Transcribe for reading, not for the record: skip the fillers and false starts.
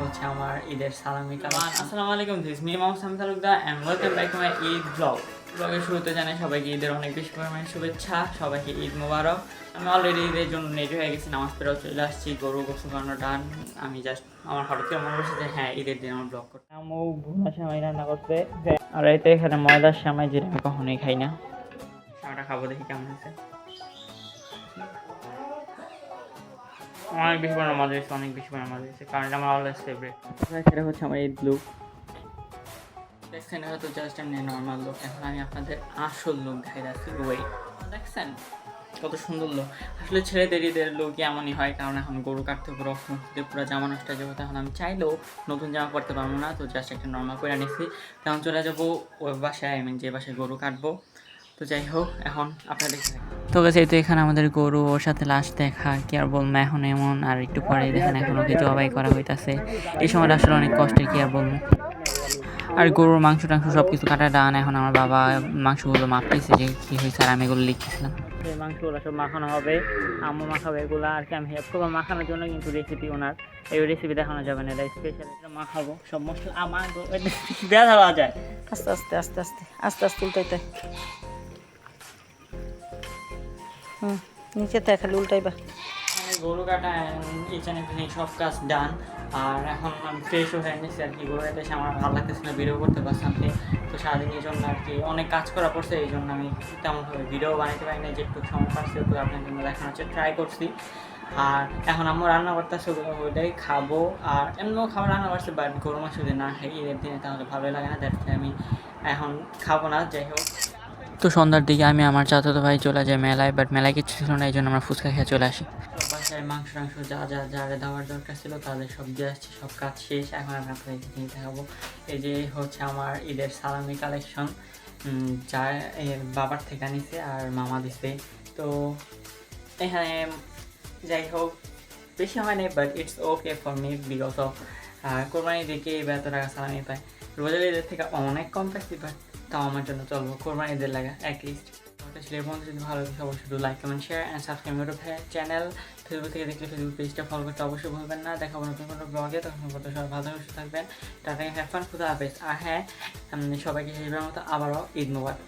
হচ্ছে আমার ঈদের সালামি কালাম। আসসালামু আলাইকুম, this me Mohammad Sami Talukdar and welcome back to my Eid vlog. ব্লগের শুরুতে জানাই সবাইকে ঈদের অনেক বেশি পরিমাণে শুভেচ্ছা, সবাইকে ঈদ মোবারক। আমি অলরেডি ঈদের জন্য রেডি হয়ে গেছি, নামাজ পড়েও চলে আসছি, গরু গোসল করানো ডান। আমি জাস্ট আমার হঠাৎ করে মনে করছি যে হ্যাঁ ঈদের দিন আমার ব্লগ করতে। আমু ভুনা সেমাই রান্না করতে, আর এই তো এখানে ময়দার সেমাই, যেটা আমি কখনোই খাই না। সেমাইটা খাবো, দেখি কেমন হয়েছে। অনেক বেশি পরিমাণে মজা হয়েছে, অনেক বেশি পরিমাণে মজা হয়েছে, কারণ এটা আমার অলওয়েজ ফেভারিট। সেটা হচ্ছে আমার ঈদ লুক। দেখছেন, হয়তো জাস্ট এমনি নর্মাল লুক। এখন আমি আপনাদের আসল লুক দেখাই যাচ্ছি। ওয়েট, দেখছেন কত সুন্দর লুক। আসলে ছেলেদের ঈদের লুক এমনই হয়, কারণ এখন গরু কাটতে পুরো পুরো জামা নষ্ট হয়ে যাবো। তখন আমি চাইলেও নতুন জামা পরতে পারবো না, তো জাস্ট একটা নর্মাল করে নিচ্ছি। তখন চলে যাবো ওই বাসায়, আমি যে বাসায় গরু কাটবো। তো যাই হোক, এখন আপনাদের তো গেছে তো এখানে আমাদের গরু, ওর সাথে লাস্ট দেখা, কি আর বলবো এখন এমন। আর একটু পরে দেখেন এখন ওকে জবাই করা হইতাছে। এই সময়টা আসলে অনেক কষ্টের, কি আর বলবো। আর গরুর মাংস টাংস সব কিছু কাটা ডান। এখন আমার বাবা মাংসগুলো মাপতেছে যে কী হয়েছে, আর আমি এগুলো লিখতেছিলাম। এই মাংসগুলো সব মাখানো হবে, আম্মু মাখাবে এগুলো, আর কি আমি হেল্প করবো মাখানোর জন্য। কিন্তু রেসিপি ওনার, এই রেসিপি দেখানো যাবে না, এটা স্পেশাল। এটা মাখাবো সব মশলা আমার বেড়া ধরা যায়। আস্তে আস্তে আস্তে আস্তে আস্তে আস্তে উল্টাইতে। নিচেতে খালি উল্টাইবা। গরু কাটা কিচেনে সব কাজ ডান। আর এখন আমি ফ্রেশও হয়ে নিয়েছি আর কি। গরু কাটা এসে আমার ভালো লাগতেছিল, ভিডিও করতে পারছিলাম না। তো সারাদিন এই জন্য আর কি অনেক কাজ করা পড়ছে, এই জন্য আমি তেমনভাবে ভিডিও বানাতে পারি না। যেটুকু সময় পাচ্ছি ওটুকু আপনার জন্য দেখানোর হচ্ছে ট্রাই করছি। আর এখন আম্মু রান্না করতেছে, ওইটাই খাবো। আর এমনিও খাবার রান্না করছে, বাট গরু মাংস যদি না খাই ঈদের দিনে তাহলে ভালোই লাগে না, দ্যাটস আমি এখন খাবো না। যাই হোক, তো সন্ধ্যার দিকে আমি আমার চাচাতো ভাই চলে যায় মেলায়, বাট মেলায় কিছু ছিল না, এই জন্য আমরা ফুচকা খেয়ে চলে আসি। বাসায় মাংস টাংস যা যা যারা দেওয়ার দরকার ছিল তাদের সব দিয়ে আসছি, সব কাজ শেষ। এখন আমি আপনাদের নিয়ে দেখাবো। এই যে হচ্ছে আমার ঈদের সালামি কালেকশন, যা এর বাবার থেকে নিছে আর মামা দিছে। তো এখানে যাই হোক বেশি হয় নাই, but it's okay for me, because of কোরবানি দিকে এত টাকা সালামি পায়। রোজার ঈদের থেকে অনেক কম পাইছি, বাট তাও আমার জন্য চলবো, কোরবানি ঈদের লাগা অ্যাটলিস্ট। ছেলের বন্ধু যদি ভালো লাগে অবশ্যই like comment share and subscribe YouTube channel. Facebook থেকে দেখলে ফেসবুক পেজটা ফলো করতে অবশ্যই ভুলবেন না। দেখাবো নতুন কোনো ব্লগে, তখন কত সবাই ভালো সুস্থ থাকবেন। টাটা, হ্যাভ ফান, খুদা হাফেজ। আর হ্যাঁ, সবাইকে সেইভাবে মতো আবারও ঈদ মোবারক।